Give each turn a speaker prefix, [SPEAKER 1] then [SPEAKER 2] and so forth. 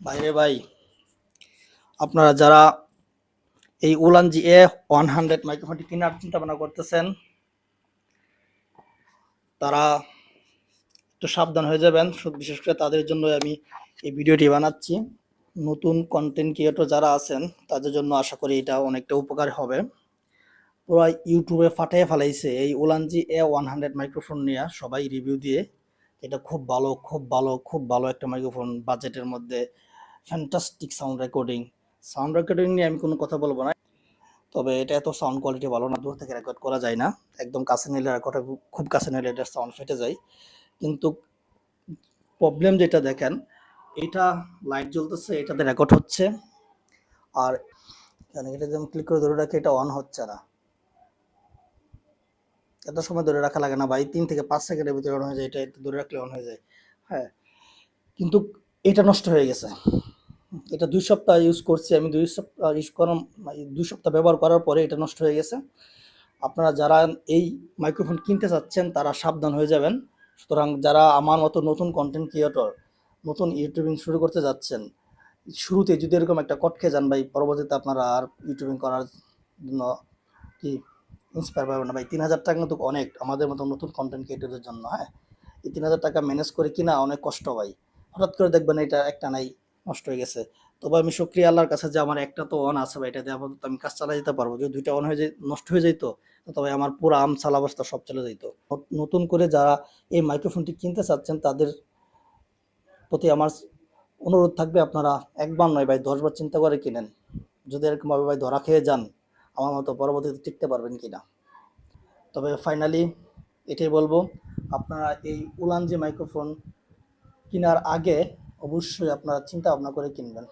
[SPEAKER 1] বাইরে ভাই, আপনারা যারা এই উলানজি A100 মাইক্রোফোনটি কেনার চিন্তা ভাবনা করতেছেন তারা একটু সাবধান হয়ে যাবেন। বিশেষ করে তাদের জন্য আমি এই ভিডিওটি বানাচ্ছি। নতুন কন্টেন্ট ক্রিয়েটর যারা আছেন তাদের জন্য আশা করি এটা অনেকটা উপকার হবে। পুরো ইউটিউবে ফাটিয়ে ফেলাইছে এই উলানজি A100 মাইক্রোফোন নিয়ে সবাই রিভিউ দিয়ে। এটা খুব ভালো, খুব ভালো, খুব ভালো একটা মাইক্রোফোন, বাজেটের মধ্যে ফ্যান্টাস্টিক সাউন্ড রেকর্ডিং নিয়ে আমি কোনো কথা বলবো না। তবে এটা এত সাউন্ড কোয়ালিটি ভালো না, দূর থেকে রেকর্ড করা যায় না। একদম কাছে নিলে রেকর্ড, খুব কাছে নিলে এটার সাউন্ড ফেটে যায়। কিন্তু প্রবলেম যেটা দেখেন, এটা লাইট জ্বলতেছে, এটাতে রেকর্ড হচ্ছে, আর এটা যেমন ক্লিক করে ধরে রাখি, এটা অন হচ্ছে না। এত সময় ধরে রাখা লাগে না ভাই, 3 থেকে 5 সেকেন্ডের ভিতরে অন হয়ে যায়। এটা একটু ধরে রাখলে অন হয়ে যায়। হ্যাঁ, কিন্তু এটা নষ্ট হয়ে গেছে। এটা 2 সপ্তাহ ইউজ করছি আমি, 2 সপ্তাহ ইউজ করার 2 সপ্তাহ ব্যবহার করার পরে এটা নষ্ট হয়ে গেছে। আপনারা যারা এই মাইক্রোফোন কিনতে চাচ্ছেন তারা সাবধান হয়ে যাবেন। সুতরাং যারা আমার মতো নতুন কন্টেন্ট ক্রিয়েটর, নতুন ইউটিউবিং শুরু করতে যাচ্ছেন, শুরুতে যদি এরকম একটা কট খেয়ে যান ভাই, পরবর্তীতে আপনারা আর ইউটিউবিং করার জন্য কি ইন্সপায়ার পাবেন না ভাই। 3,000 টাকা কিন্তু অনেক আমাদের মতো নতুন কন্টেন্ট ক্রিয়েটরদের জন্য। হ্যাঁ, এই 3,000 টাকা ম্যানেজ করে কিনা অনেক কষ্ট ভাই। হঠাৎ করে দেখবেন এটা একটা নাই নষ্ট হয়ে গেছে। তবে আমি শুকরিয়া আল্লাহর কাছে যে আমার একটা তো অন আছে ভাই, এটা দিয়ে আপাতত আমি কাজ চালিয়ে যেতে পারবো। যদি 2টা অন হয়ে যায়, নষ্ট হয়ে যেত, তবে আমার পুরো আমসাল অবস্থা সব চলে যেত। নতুন করে যারা এই মাইক্রোফোনটি কিনতে চাচ্ছেন তাদের প্রতি আমার অনুরোধ থাকবে, আপনারা একবার নয় ভাই 10বার চিন্তা করে কিনেন। যদি এরকমভাবে ভাই ধরা খেয়ে যান, আমার মতো পরবর্তীতে টিকতে পারবেন কিনা। তবে ফাইনালি এটাই বলবো, আপনারা এই উলানজি মাইক্রোফোন কেনার আগে অবশ্যই আপনারা চিন্তা ভাবনা করে কিনবেন।